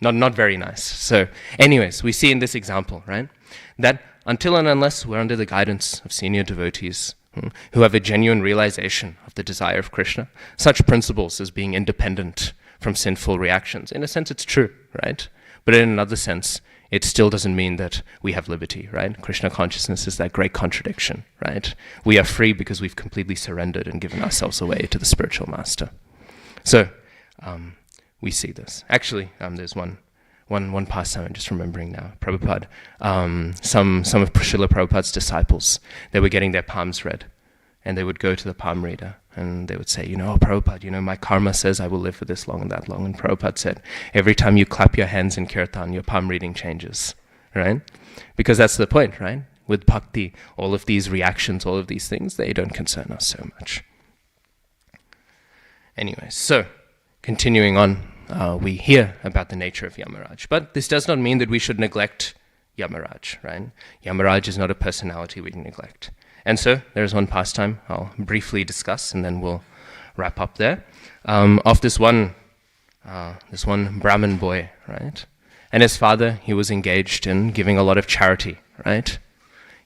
Not very nice. So anyways, we see in this example, right, that until and unless we're under the guidance of senior devotees who have a genuine realization of the desire of Krishna, such principles as being independent from sinful reactions, in a sense it's true, right? But in another sense, it still doesn't mean that we have liberty, right? Krishna consciousness is that great contradiction, right? We are free because we've completely surrendered and given ourselves away to the spiritual master. So, we see this. Actually, there's one pastime I'm just remembering now. Prabhupada, some of Srila Prabhupada's disciples, they were getting their palms read, and they would go to the palm reader, and they would say, Prabhupada, my karma says I will live for this long and that long. And Prabhupada said, every time you clap your hands in kirtan, your palm reading changes, right? Because that's the point, right? With bhakti, all of these reactions, all of these things, they don't concern us so much. Anyway, so continuing on, we hear about the nature of Yamaraj. But this does not mean that we should neglect Yamaraj, right? Yamaraj is not a personality we neglect. And so there's one pastime I'll briefly discuss, and then we'll wrap up there. Of this one Brahmin boy, right? And his father, he was engaged in giving a lot of charity, right?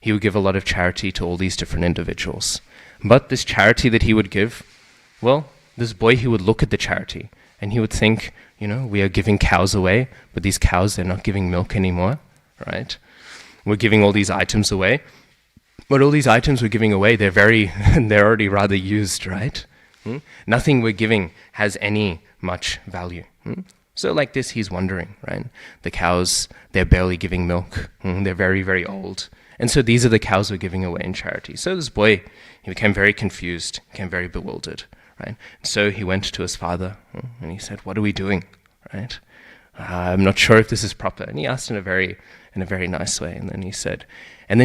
He would give a lot of charity to all these different individuals. But this charity that he would give, well, this boy, he would look at the charity, and he would think, we are giving cows away, but these cows, they're not giving milk anymore, right? We're giving all these items away, but all these items we're giving away, they're already rather used, right? Nothing we're giving has any much value. So like this, he's wondering, right? The cows, they're barely giving milk. They're very, very old. And so these are the cows we're giving away in charity. So this boy, he became very confused, became very bewildered. Right? So he went to his father and he said, what are we doing? Right? I'm not sure if this is proper. And he asked in a very nice way. And then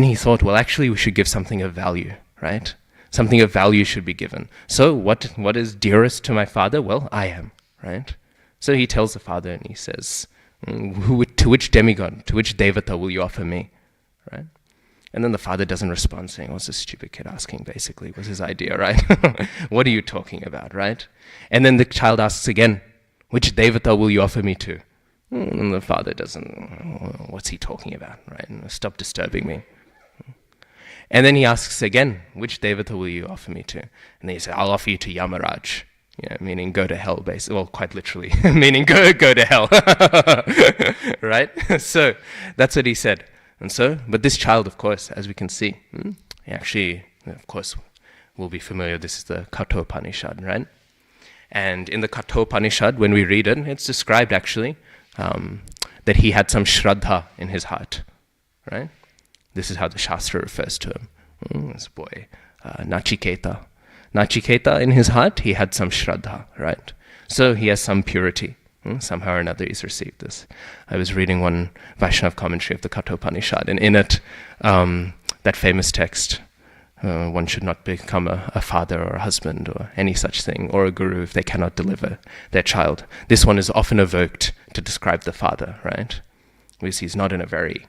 he thought, well, actually we should give something of value, right? Something of value should be given. So what is dearest to my father? Well, I am, right? So he tells the father and he says, to which demigod, to which devata will you offer me? Right? And then the father doesn't respond, saying, what's this stupid kid asking, basically, was his idea, right? What are you talking about, right? And then the child asks again, which devata will you offer me to? And the father doesn't, what's he talking about, right? Stop disturbing me. And then he asks again, which devata will you offer me to? And then he said, I'll offer you to Yamaraj, meaning go to hell, basically. Well, quite literally, meaning go to hell, right? So that's what he said. And so, but this child, of course, as we can see, he actually, of course, will be familiar. This is the Kathopanishad, right? And in the Kathopanishad, when we read it, it's described actually that he had some shraddha in his heart, right? This is how the Shastra refers to him. This boy, Nachiketa. Nachiketa, in his heart, he had some shraddha, right? So he has some purity. Somehow or another he's received this. I was reading one Vaishnav commentary of the Kathopanishad, and in it, that famous text, one should not become a father or a husband or any such thing, or a guru if they cannot deliver their child. This one is often evoked to describe the father, right? Because he's not in a very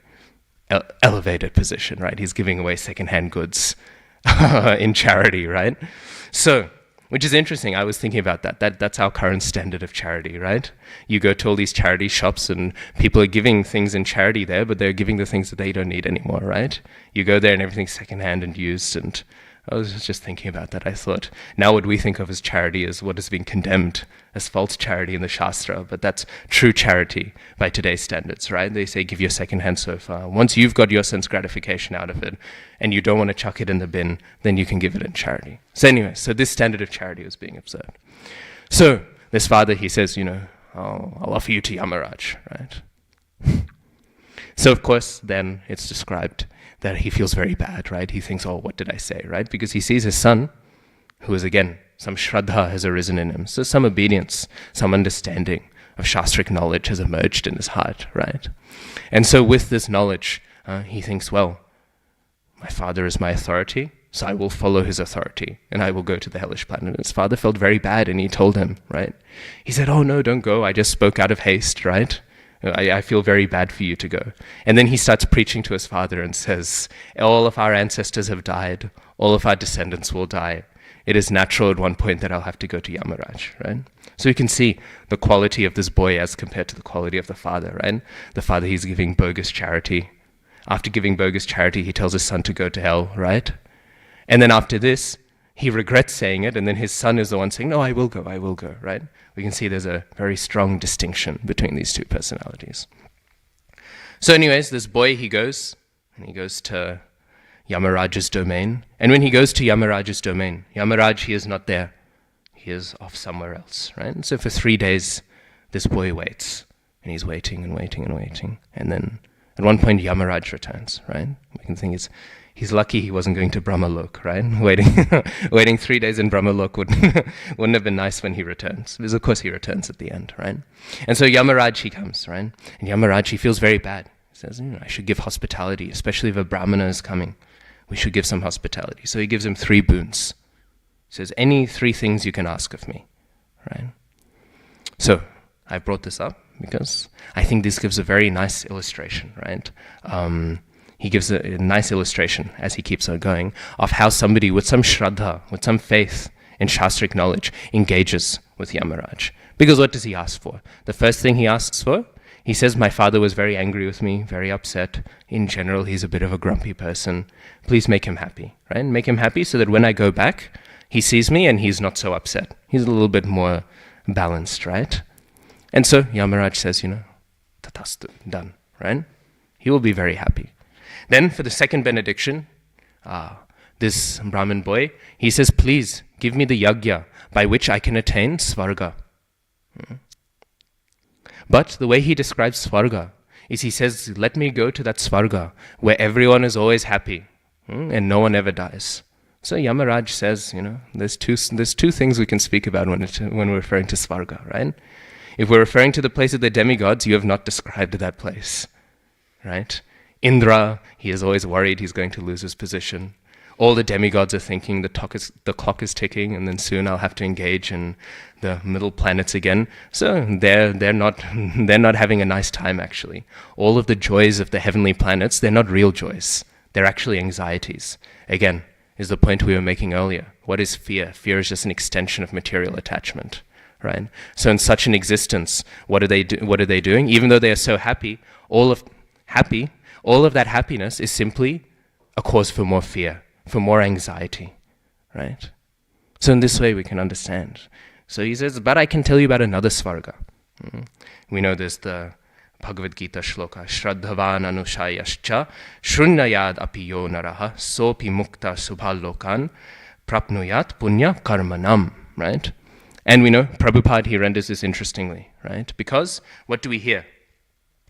elevated position, right? He's giving away second-hand goods in charity, right? So, which is interesting. I was thinking about that. That's our current standard of charity, right? You go to all these charity shops and people are giving things in charity there, but they're giving the things that they don't need anymore, right? You go there and everything's secondhand and used. And I was just thinking about that. I thought, now what we think of as charity is what has been condemned as false charity in the Shastra, but that's true charity by today's standards, right? They say give your secondhand sofa. Once you've got your sense gratification out of it and you don't want to chuck it in the bin, then you can give it in charity. So anyway, so this standard of charity was being observed. So this father, he says, I'll offer you to Yamaraj, right? So of course, then it's described that he feels very bad, right? He thinks, oh, what did I say, right? Because he sees his son, who is again, some shraddha has arisen in him. So some obedience, some understanding of Shastric knowledge has emerged in his heart, right? And so with this knowledge, he thinks, well, my father is my authority, so I will follow his authority, and I will go to the hellish planet. And his father felt very bad, and he told him, right? He said, oh no, don't go, I just spoke out of haste, right? I feel very bad for you to go. And then he starts preaching to his father and says, all of our ancestors have died, all of our descendants will die. It is natural at one point that I'll have to go to Yamaraj, right? So you can see the quality of this boy as compared to the quality of the father, right? The father, he's giving bogus charity. After giving bogus charity, he tells his son to go to hell, right? And then after this, he regrets saying it, and then his son is the one saying, no, I will go, right? We can see there's a very strong distinction between these two personalities. So anyways, this boy, he goes to Yamaraj's domain. And when he goes to Yamaraj's domain, Yamaraj, he is not there. He is off somewhere else, right? And so for 3 days, this boy waits. And he's waiting and waiting and waiting. And then at one point, Yamaraj returns, right? We can think he's lucky he wasn't going to Brahmalok, right? Waiting 3 days in Brahmalok wouldn't have been nice when he returns. Because of course he returns at the end, right? And so Yamaraj, he comes, right? And Yamaraj, he feels very bad. He says, I should give hospitality, especially if a Brahmana is coming. We should give some hospitality. So he gives him 3 boons. He says, any 3 things you can ask of me, right? So I brought this up because I think this gives a very nice illustration, right? He gives a nice illustration, as he keeps on going, of how somebody with some shraddha, with some faith in Shastric knowledge, engages with Yamaraj. Because what does he ask for? The first thing he asks for, he says, my father was very angry with me, very upset. In general, he's a bit of a grumpy person. Please make him happy, right? Make him happy so that when I go back, he sees me and he's not so upset. He's a little bit more balanced, right? And so Yamaraj says, tatastu, done, right? He will be very happy. Then for the second benediction, this Brahmin boy, he says, please give me the yagya by which I can attain Svarga. But the way he describes Svarga is he says, let me go to that Svarga where everyone is always happy and no one ever dies. So Yamaraj says, there's two things we can speak about when we're referring to Svarga, right? If we're referring to the place of the demigods, you have not described that place, right? Indra, he is always worried he's going to lose his position. All the demigods are thinking the clock is ticking, and then soon I'll have to engage in the middle planets again. So they're not having a nice time actually. All of the joys of the heavenly planets, they're not real joys. They're actually anxieties. Again, is the point we were making earlier. What is fear? Fear is just an extension of material attachment, right? So in such an existence, what are they doing? Even though they are so happy, all of that happiness is simply a cause for more fear, for more anxiety, right? So in this way we can understand. So he says, but I can tell you about another Svarga. We know there's the Bhagavad Gita shloka, Shraddhavan anushayascha, Shrunyayad api yo naraha, sopi mukta subhalokan, prapnuyat punya karmanam, right? And we know Prabhupada, he renders this interestingly, right? Because what do we hear?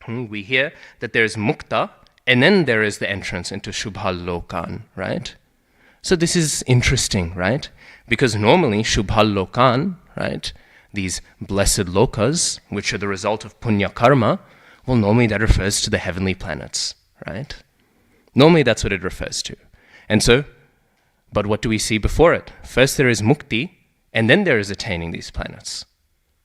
We hear that there is mukta, and then there is the entrance into Shubhal Lokan, right? So this is interesting, right? Because normally Shubhal Lokan, right, these blessed lokas, which are the result of punya karma, well, normally that refers to the heavenly planets, right? Normally that's what it refers to. And so, but what do we see before it? First there is mukti, and then there is attaining these planets,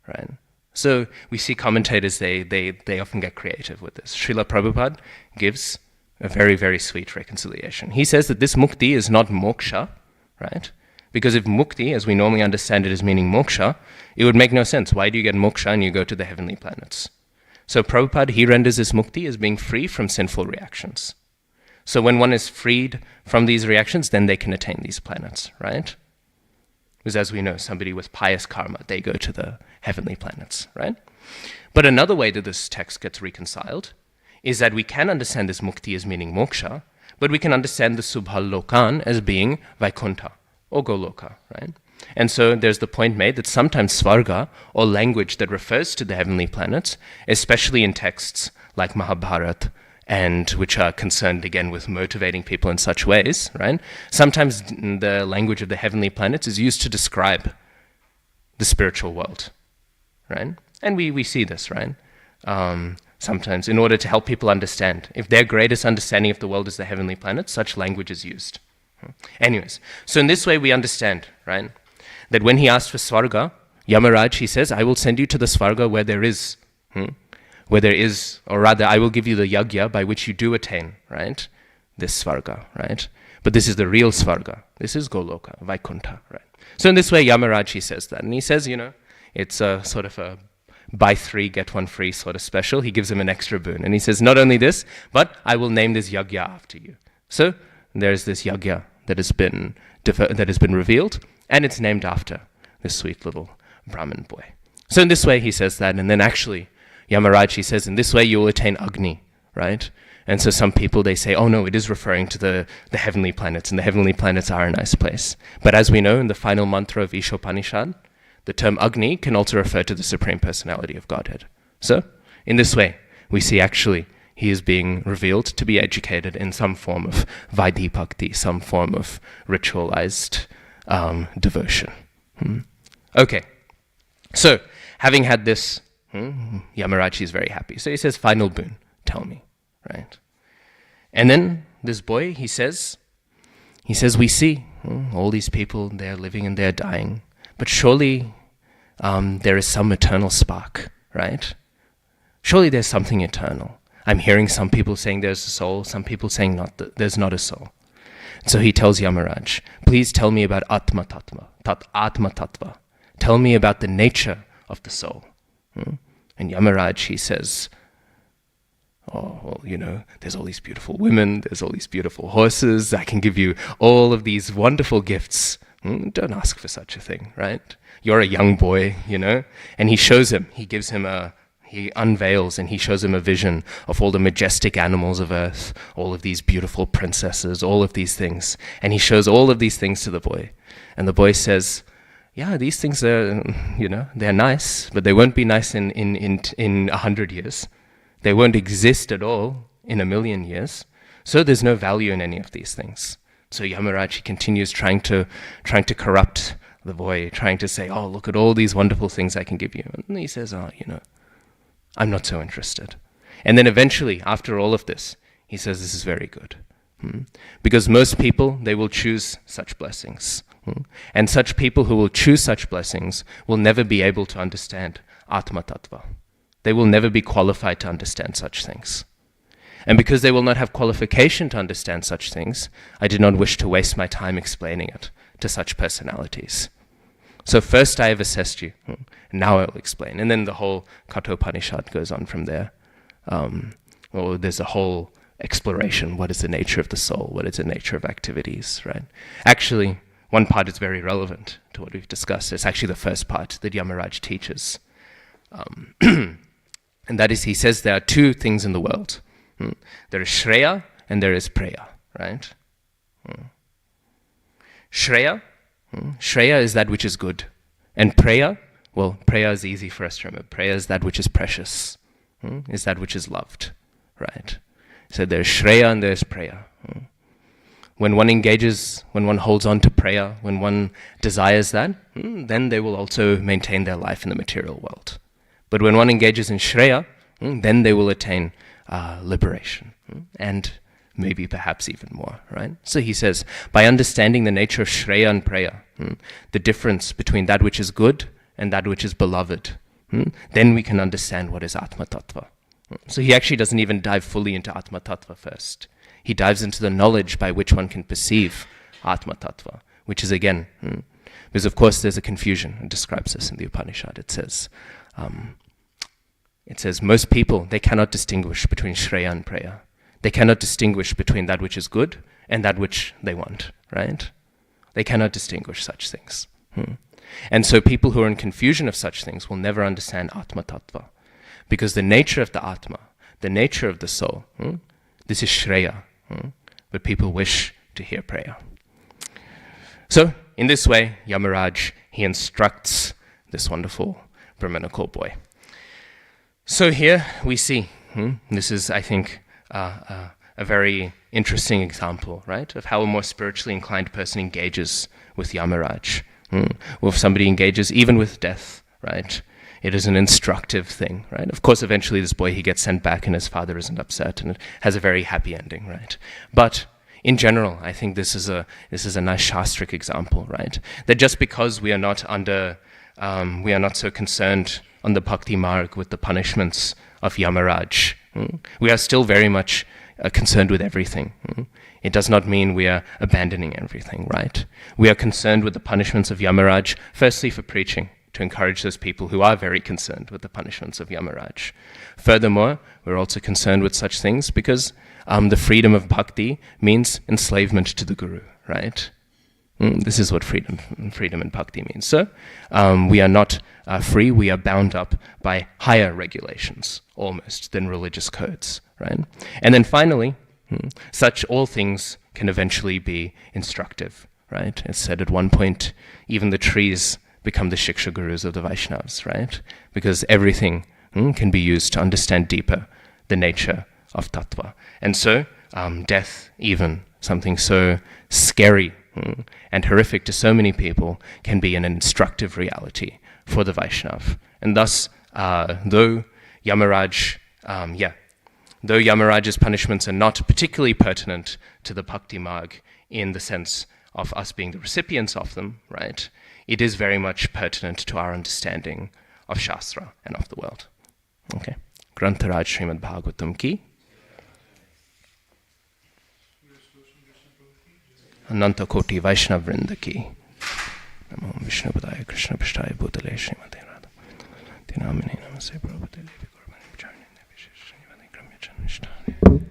right? So we see commentators, they often get creative with this. Srila Prabhupada gives a very, very sweet reconciliation. He says that this mukti is not moksha, right? Because if mukti, as we normally understand it as meaning moksha, it would make no sense. Why do you get moksha and you go to the heavenly planets? So Prabhupada, he renders this mukti as being free from sinful reactions. So when one is freed from these reactions, then they can attain these planets, right? Because as we know, somebody with pious karma, they go to the heavenly planets, right? But another way that this text gets reconciled is that we can understand this mukti as meaning moksha, but we can understand the subhal lokan as being Vaikuntha, or Goloka, right? And so there's the point made that sometimes svarga, or language that refers to the heavenly planets, especially in texts like Mahabharata, and which are concerned again with motivating people in such ways, right? Sometimes the language of the heavenly planets is used to describe the spiritual world, right? And we see this, right? Sometimes in order to help people understand. If their greatest understanding of the world is the heavenly planets, such language is used. Anyways, so in this way we understand, right, that when he asked for Svarga, Yamaraj, he says, I will send you to the Svarga where there is, or rather, I will give you the yagya by which you do attain, right, this Svarga, right? But this is the real Svarga. This is Goloka, Vaikuntha, right? So in this way, Yamaraj, he says that. And he says, it's a sort of a buy 3, get 1 free sort of special. He gives him an extra boon. And he says, not only this, but I will name this yagya after you. So there's this yagya that has been revealed, and it's named after this sweet little Brahmin boy. So in this way he says that, and then actually Yamaraj, he says, in this way you will attain Agni, right? And so some people, they say, oh no, it is referring to the heavenly planets, and the heavenly planets are a nice place. But as we know in the final mantra of Ishopanishad, the term Agni can also refer to the Supreme Personality of Godhead. So in this way we see actually he is being revealed to be educated in some form of Vaidhi Bhakti, some form of ritualized devotion. Okay, so having had this, Yamaraj is very happy. So he says, final boon, tell me, right? And then this boy, he says, we see all these people, they're living and they're dying, but surely there is some eternal spark, right? Surely there's something eternal. I'm hearing some people saying there's a soul, some people saying there's not a soul. So he tells Yamaraj, please tell me about Atma Tattva. Tell me about the nature of the soul. And Yamaraj, he says, oh, well, there's all these beautiful women, there's all these beautiful horses, I can give you all of these wonderful gifts. Don't ask for such a thing, right? You're a young boy, And he shows him, he unveils and he shows him a vision of all the majestic animals of earth, all of these beautiful princesses, all of these things. And he shows all of these things to the boy. And the boy says, yeah, these things are, they're nice, but they won't be nice in 100 years. They won't exist at all in 1,000,000 years. So there's no value in any of these things. So Yamaraj, he continues trying to corrupt the boy, trying to say, oh, look at all these wonderful things I can give you. And he says, I'm not so interested. And then eventually, after all of this, he says, this is very good. Because most people, they will choose such blessings. And such people who will choose such blessings will never be able to understand Atma Tattva. They will never be qualified to understand such things. And because they will not have qualification to understand such things, I did not wish to waste my time explaining it to such personalities. So first I have assessed you, now I will explain. And then the whole Kathopanishad goes on from there. There's a whole exploration. What is the nature of the soul? What is the nature of activities, right? Actually, one part is very relevant to what we've discussed. It's actually the first part that Yamaraj teaches. And that is, he says there are two things in the world. There is Shreya and there is Preya, right? Shreya Shreya is that which is good. And Preya, well, Preya is easy for us to remember. Preya is that which is precious, is that which is loved, right? So there's Shreya and there's Preya. When one engages, when one holds on to Preya, when one desires that, then they will also maintain their life in the material world. But when one engages in Shreya, then they will attain liberation, and maybe perhaps even more, right? So he says, by understanding the nature of Shreya and Preya, the difference between that which is good and that which is beloved, then we can understand what is Atma Tattva. So he actually doesn't even dive fully into Atma Tattva first. He dives into the knowledge by which one can perceive Atma Tattva, which is again, because of course there's a confusion. It describes this in the Upanishad. It says most people, they cannot distinguish between Shreya and Preya. They cannot distinguish between that which is good and that which they want, right? They cannot distinguish such things. And so people who are in confusion of such things will never understand Atma Tattva. Because the nature of the Atma, the nature of the soul, this is Shreya. But people wish to hear Preya. So, in this way, Yamaraj, he instructs this wonderful Brahmanical boy. So here we see, this is, I think, a very interesting example, right, of how a more spiritually inclined person engages with Yamaraj. Or if somebody engages even with death, right, it is an instructive thing, right? Of course, eventually this boy, he gets sent back and his father isn't upset, and it has a very happy ending, right? But in general, I think this is a nice shastric example, right? That just because we are not so concerned on the Bhakti Marg with the punishments of Yamaraj, we are still very much concerned with everything. It does not mean we are abandoning everything, right? We are concerned with the punishments of Yamaraj, firstly for preaching, to encourage those people who are very concerned with the punishments of Yamaraj. Furthermore, we're also concerned with such things because the freedom of bhakti means enslavement to the guru, right? This is what freedom in bhakti means. So we are not free, we are bound up by higher regulations, almost, than religious codes, right? And then finally, such all things can eventually be instructive, right? It's said at one point, even the trees become the Shiksha Gurus of the Vaishnavas, right? Because everything can be used to understand deeper the nature of Tattva. And so, death, even something so scary and horrific to so many people, can be an instructive reality for the Vaishnav. And thus, though Yamaraj's punishments are not particularly pertinent to the Bhakti Marg in the sense of us being the recipients of them, right? It is very much pertinent to our understanding of Shastra and of the world. Okay. Grantaraj Srimad Bhagavatam ki. Ananta Koti Vaishnav Vrinda ki. Namo Vishnu Padaya Krishna Pishtaya Bhutale Srimate Radha. Dinamini Namaste Prabhute Levi Gurvani Vicharni Nevishesh Nivani Gramya Channishtani.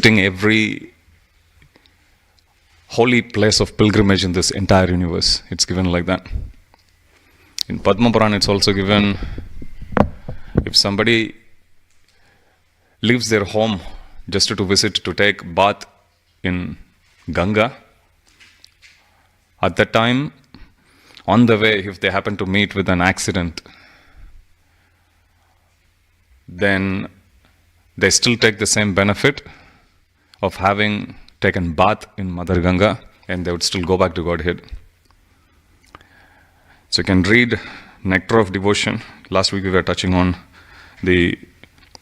every holy place of pilgrimage in this entire universe. It's given like that. In Padma Purana, it's also given, if somebody leaves their home just to visit, to take bath in Ganga, at that time, on the way, if they happen to meet with an accident, then they still take the same benefit of having taken bath in Mother Ganga, and they would still go back to Godhead. So you can read Nectar of Devotion. Last week we were touching on the